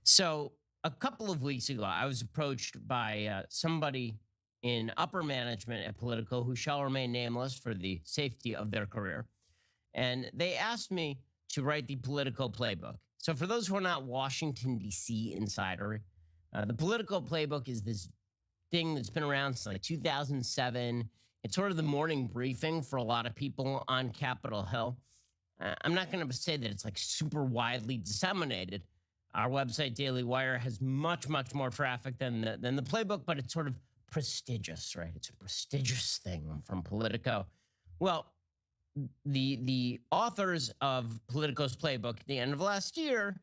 So a couple of weeks ago, I was approached by somebody in upper management at Politico who shall remain nameless for the safety of their career. And they asked me to write the Politico playbook. So for those who are not Washington, D.C. insider, the Politico playbook is this thing that's been around since like 2007. It's sort of the morning briefing for a lot of people on Capitol Hill. I'm not going to say that it's like super widely disseminated. Our website, Daily Wire, has much, much more traffic than the playbook, but it's sort of prestigious, right? It's a prestigious thing from Politico. Well, the authors of Politico's playbook at the end of last year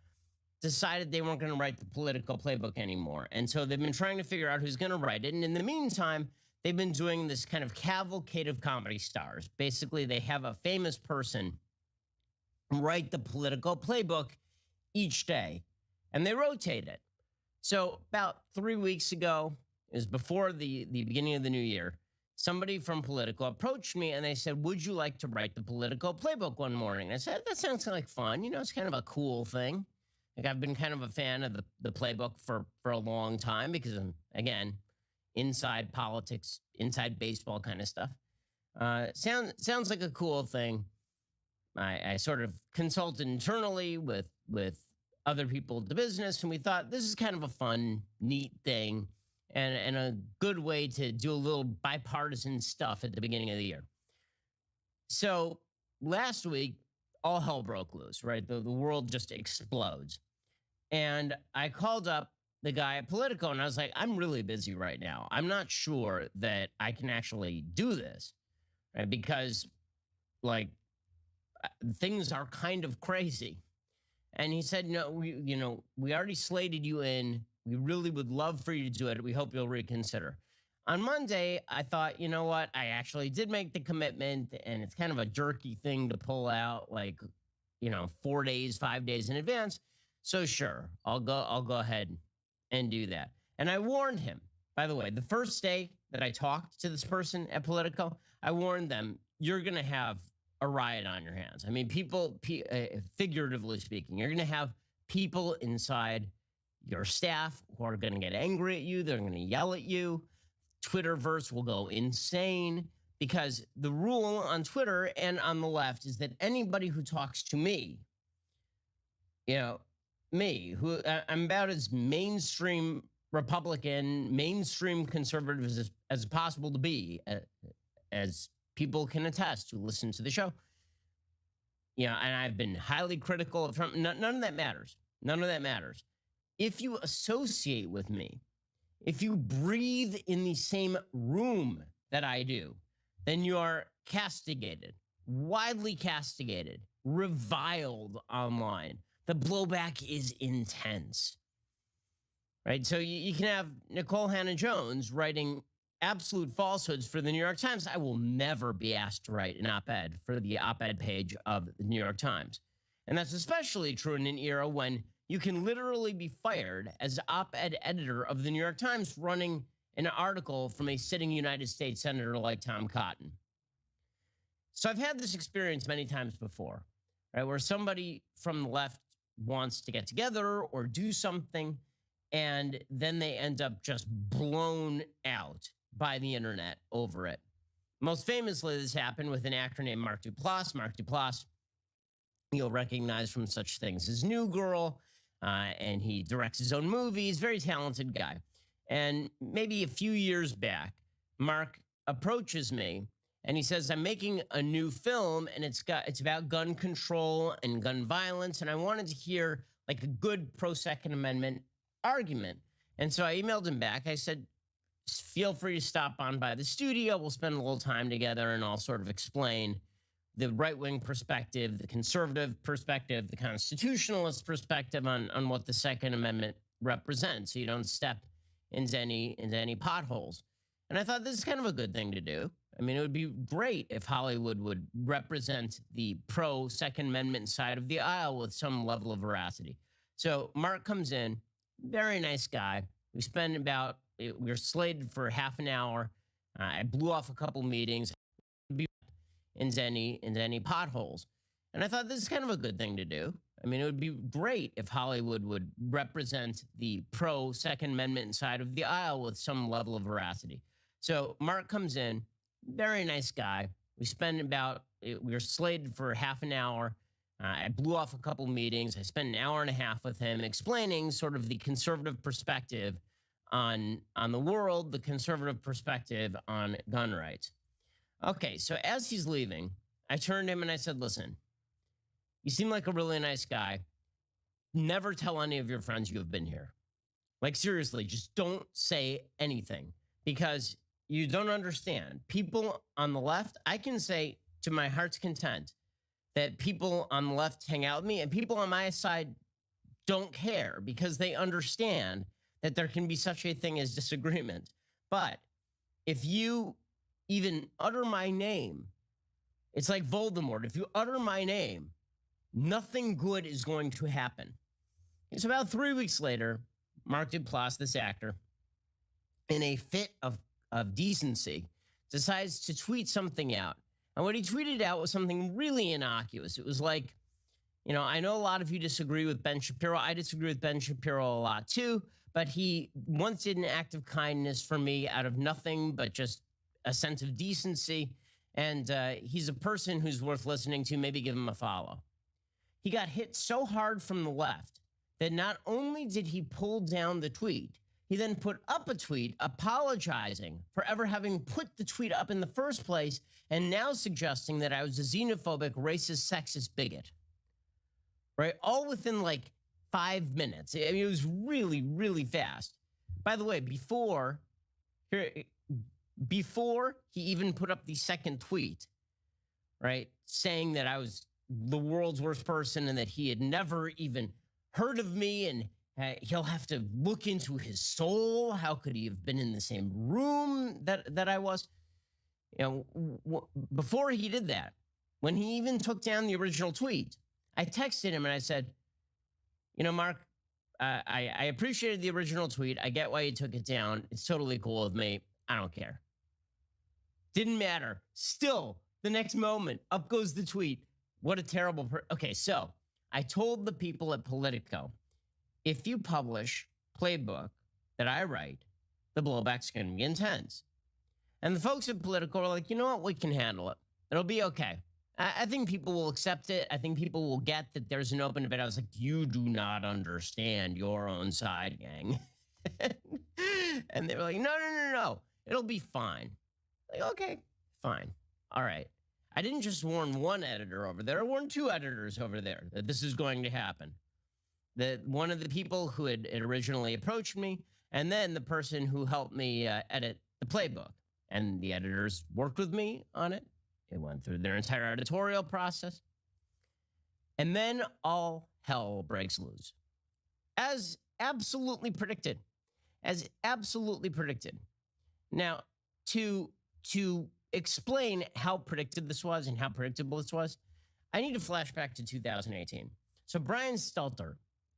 decided they weren't going to write the Politico playbook anymore. And so they've been trying to figure out who's going to write it. And in the meantime, they've been doing this kind of cavalcade of comedy stars. Basically, they have a famous person write the Politico playbook each day, and they rotate it. So about 3 weeks ago, is before the beginning of the new year, somebody from Politico approached me and they said, "Would you like to write the Politico playbook one morning?" I said, "That sounds like fun. It's kind of a cool thing." Like I've been kind of a fan of the playbook for a long time because again, inside politics, inside baseball kind of stuff. Sounds like a cool thing. I sort of consulted internally with other people at the business, and we thought this is kind of a fun, neat thing, and a good way to do a little bipartisan stuff at the beginning of the year. So last week, all hell broke loose, right? The world just explodes. And I called up the guy at Politico and I was like, "I'm really busy right now. I'm not sure that I can actually do this, right? Because like things are kind of crazy." And he said, "No, we already slated you in. We really would love for you to do it. We hope you'll reconsider." On Monday, I thought, you know what? I actually did make the commitment, and it's kind of a jerky thing to pull out like, 4 days, 5 days in advance. So sure, I'll go ahead and do that. And I warned him, by the way, the first day that I talked to this person at Politico, I warned them, you're going to have a riot on your hands. I mean, figuratively speaking, you're going to have people inside your staff who are going to get angry at you. They're going to yell at you. Twitterverse will go insane because the rule on Twitter and on the left is that anybody who talks to me, me, who I'm about as mainstream Republican, mainstream conservative as possible to be, as people can attest who listen to the show. And I've been highly critical of Trump. None of that matters. None of that matters. If you associate with me, if you breathe in the same room that I do, then you are castigated, widely castigated, reviled online. The blowback is intense, right? So you can have Nicole Hannah-Jones writing absolute falsehoods for the New York Times. I will never be asked to write an op-ed for the op-ed page of the New York Times. And that's especially true in an era when you can literally be fired as op-ed editor of the New York Times running an article from a sitting United States senator like Tom Cotton. So I've had this experience many times before, right? Where somebody from the left wants to get together or do something, and then they end up just blown out by the internet over it. Most famously, this happened with an actor named Mark Duplass. Mark Duplass, you'll recognize from such things as New Girl, and he directs his own movies, very talented guy. And maybe a few years back, Mark approaches me and he says, "I'm making a new film and it's about gun control and gun violence. And I wanted to hear like a good pro-Second Amendment argument." And so I emailed him back. I said, "Feel free to stop on by the studio. We'll spend a little time together and I'll sort of explain the right-wing perspective, the conservative perspective, the constitutionalist perspective on what the Second Amendment represents, so you don't step into any potholes." And I thought this is kind of a good thing to do. I mean, it would be great if Hollywood would represent the pro-Second Amendment side of the aisle with some level of veracity. So Mark comes in, very nice guy. We're slated for half an hour. I blew off a couple meetings into any potholes. And I thought this is kind of a good thing to do. I mean, it would be great if Hollywood would represent the pro Second Amendment side of the aisle with some level of veracity. So Mark comes in, very nice guy. We were slated for half an hour. I blew off a couple meetings. I spent an hour and a half with him explaining sort of the conservative perspective on the world, the conservative perspective on gun rights. Okay, so as he's leaving, I turned to him and I said, listen, you seem like a really nice guy. Never tell any of your friends you have been here. Like, seriously, just don't say anything because you don't understand. People on the left, I can say to my heart's content that people on the left hang out with me and people on my side don't care because they understand that there can be such a thing as disagreement. But if you even utter my name, it's like Voldemort. If you utter my name, nothing good is going to happen. It's about 3 weeks later, Mark Duplass, this actor, in a fit of decency, decides to tweet something out. And what he tweeted out was something really innocuous. It was like, I know a lot of you disagree with Ben Shapiro. I disagree with Ben Shapiro a lot too, but he once did an act of kindness for me out of nothing but just a sense of decency. And he's a person who's worth listening to. Maybe give him a follow. He got hit so hard from the left that not only did he pull down the tweet, he then put up a tweet apologizing for ever having put the tweet up in the first place and now suggesting that I was a xenophobic, racist, sexist bigot. Right? All within like 5 minutes. I mean, it was really, really fast. By the way, before he even put up the second tweet, right, saying that I was the world's worst person and that he had never even heard of me and he'll have to look into his soul. How could he have been in the same room that I was? Before he did that, when he even took down the original tweet, I texted him and I said, Mark, I appreciated the original tweet. I get why you took it down. It's totally cool with me. I don't care. Didn't matter. Still, the next moment, up goes the tweet. What a terrible... Okay, so I told the people at Politico, if you publish playbook that I write, the blowback's going to be intense. And the folks at Politico are like, you know what? We can handle it. It'll be okay. I think people will accept it. I think people will get that there's an open debate. I was like, you do not understand your own side, gang. And they were like, no. It'll be fine. Like, okay, fine. All right. I didn't just warn one editor over there. I warned 2 editors over there that this is going to happen. That one of the people who had originally approached me, and then the person who helped me edit the playbook. And the editors worked with me on it. It went through their entire editorial process. And then all hell breaks loose. As absolutely predicted. Now, to explain how predicted this was and how predictable this was, I need to flash back to 2018. So Brian Stelter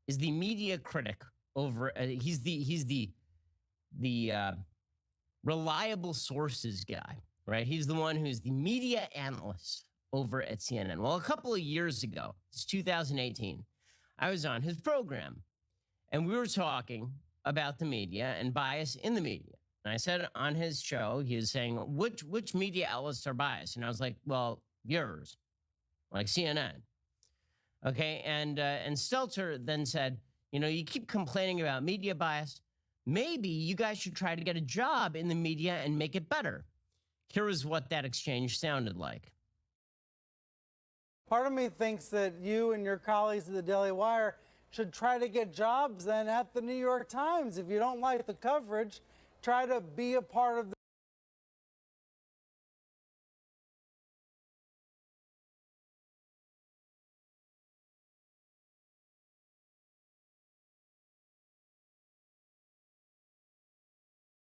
is the media critic over. He's the reliable sources guy, right? He's the one who's the media analyst over at CNN. Well, a couple of years ago, it's 2018, I was on his program, and we were talking about the media and bias in the media. And I said on his show, he was saying, which media outlets are biased? And I was like, well, yours, like CNN. Okay, and Stelter then said, you keep complaining about media bias. Maybe you guys should try to get a job in the media and make it better. Here is what that exchange sounded like. Part of me thinks that you and your colleagues at the Daily Wire should try to get jobs then at the New York Times. If you don't like the coverage, try to be a part of the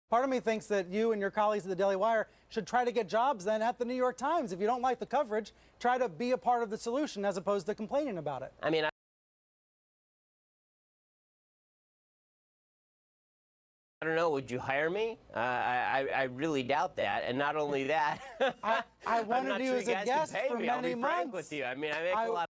Part of me thinks that you and your colleagues at the Daily Wire should try to get jobs then at the New York Times. If you don't like the coverage, try to be a part of the solution as opposed to complaining about it. I mean, I don't know. Would you hire me? I really doubt that. And not only that, I wanted you as a guest for many months. With you. I mean, I make a lot.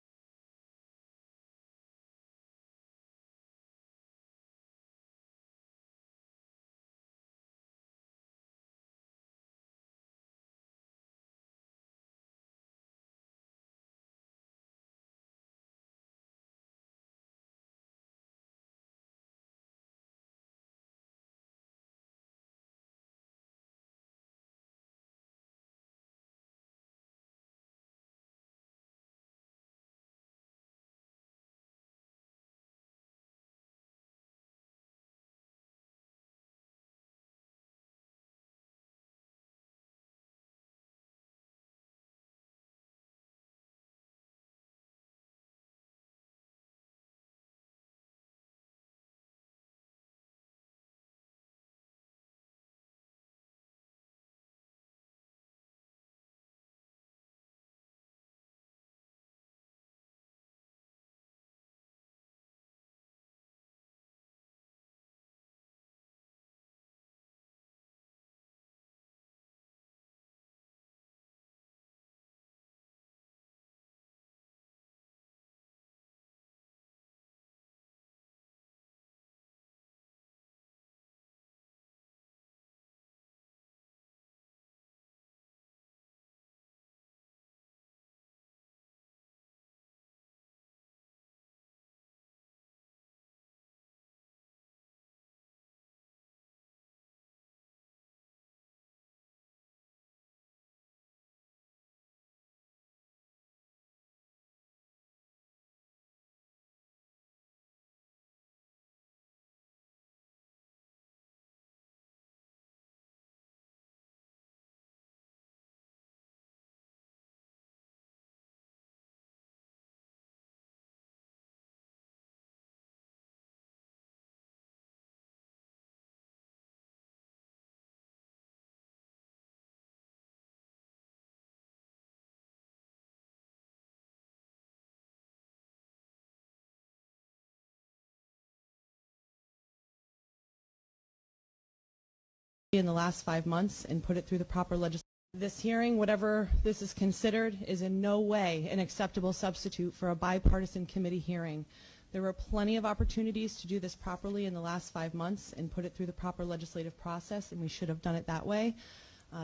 in the last 5 months and put it through the proper legislation. This hearing, whatever this is considered, is in no way an acceptable substitute for a bipartisan committee hearing. There were plenty of opportunities to do this properly in the last 5 months and put it through the proper legislative process, and we should have done it that way.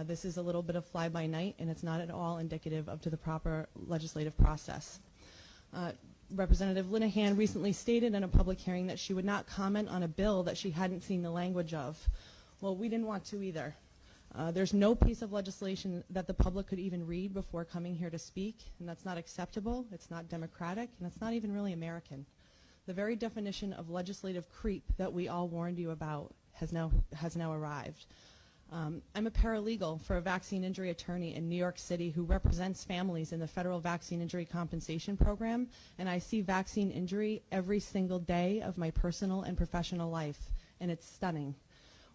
This is a little bit of fly-by-night, and it's not at all indicative of to the proper legislative process. Representative Linehan recently stated in a public hearing that she would not comment on a bill that she hadn't seen the language of. Well, we didn't want to either. There's no piece of legislation that the public could even read before coming here to speak, and that's not acceptable, it's not democratic, and it's not even really American. The very definition of legislative creep that we all warned you about has now arrived. I'm a paralegal for a vaccine injury attorney in New York City who represents families in the federal vaccine injury compensation program, and I see vaccine injury every single day of my personal and professional life, and it's stunning.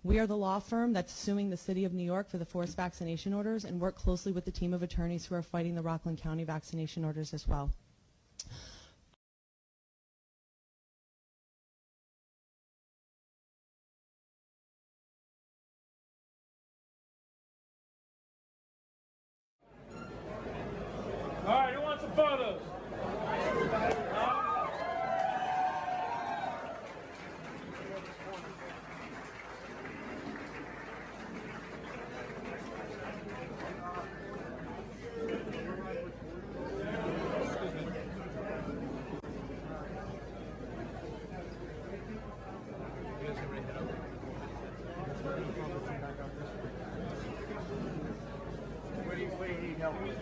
We are the law firm that's suing the city of New York for the forced vaccination orders and work closely with the team of attorneys who are fighting the Rockland County vaccination orders as well. All right, who wants some photos? Where do you need help with?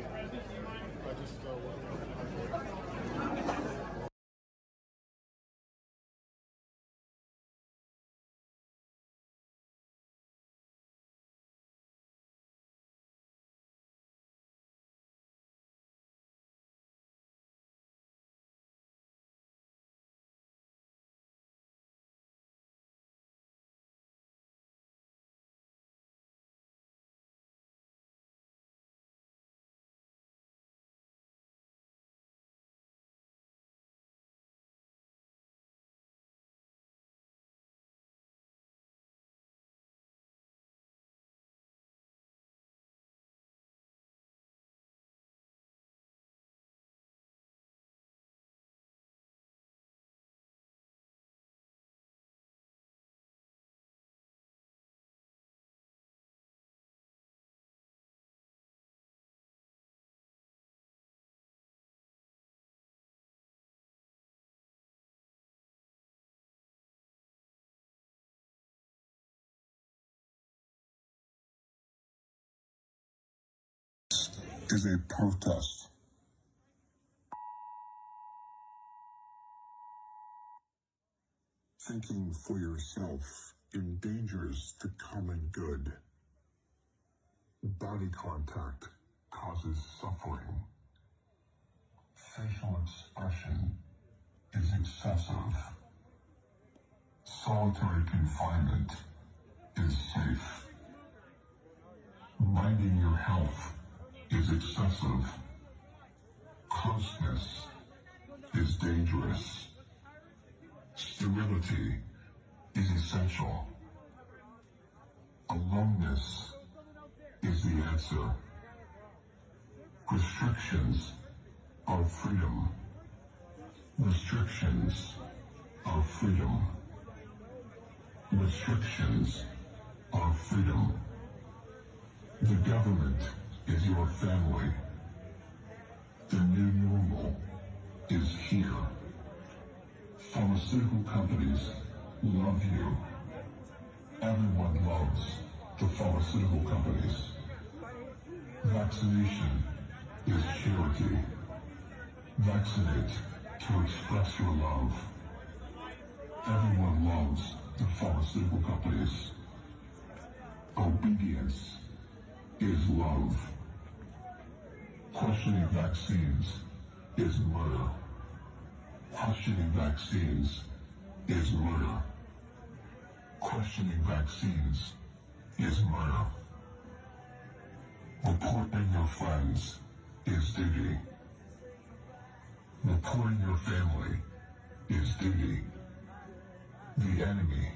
Is a protest. Thinking for yourself endangers the common good. Body contact causes suffering. Facial expression is excessive. Solitary confinement is safe. Minding your health is excessive. Closeness is dangerous. Sterility is essential. Aloneness is the answer. Restrictions are freedom. Restrictions are freedom. Restrictions are freedom. The government is your family. The new normal is here. Pharmaceutical companies love you. Everyone loves the pharmaceutical companies. Vaccination is charity. Vaccinate to express your love. Everyone loves the pharmaceutical companies. Obedience is love. Questioning vaccines is murder. Questioning vaccines is murder. Questioning vaccines is murder. Reporting your friends is duty. Reporting your family is duty. The enemy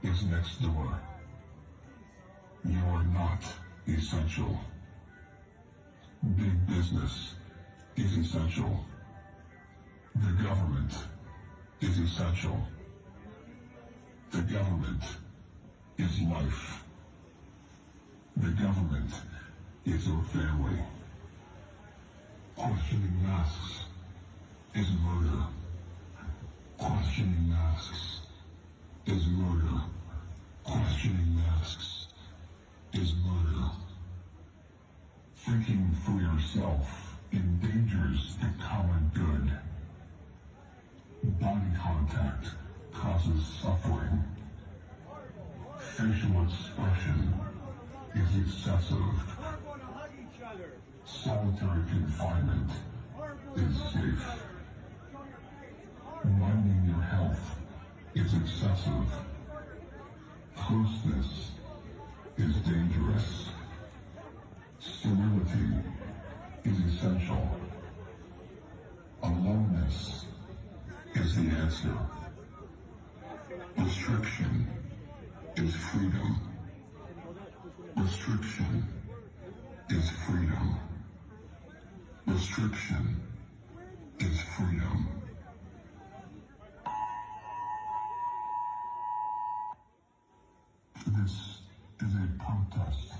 is next door. You are not essential. Big business is essential. The government is essential. The government is life. The government is your family. Questioning masks is murder. Questioning masks is murder. Questioning masks is murder. Thinking for yourself endangers the common good. Body contact causes suffering. Facial expression is excessive. Solitary confinement is safe. Minding your health is excessive. Closeness is dangerous. Sterility is essential. Aloneness is the answer. Restriction is freedom. Restriction is freedom. Restriction is freedom. This is a protest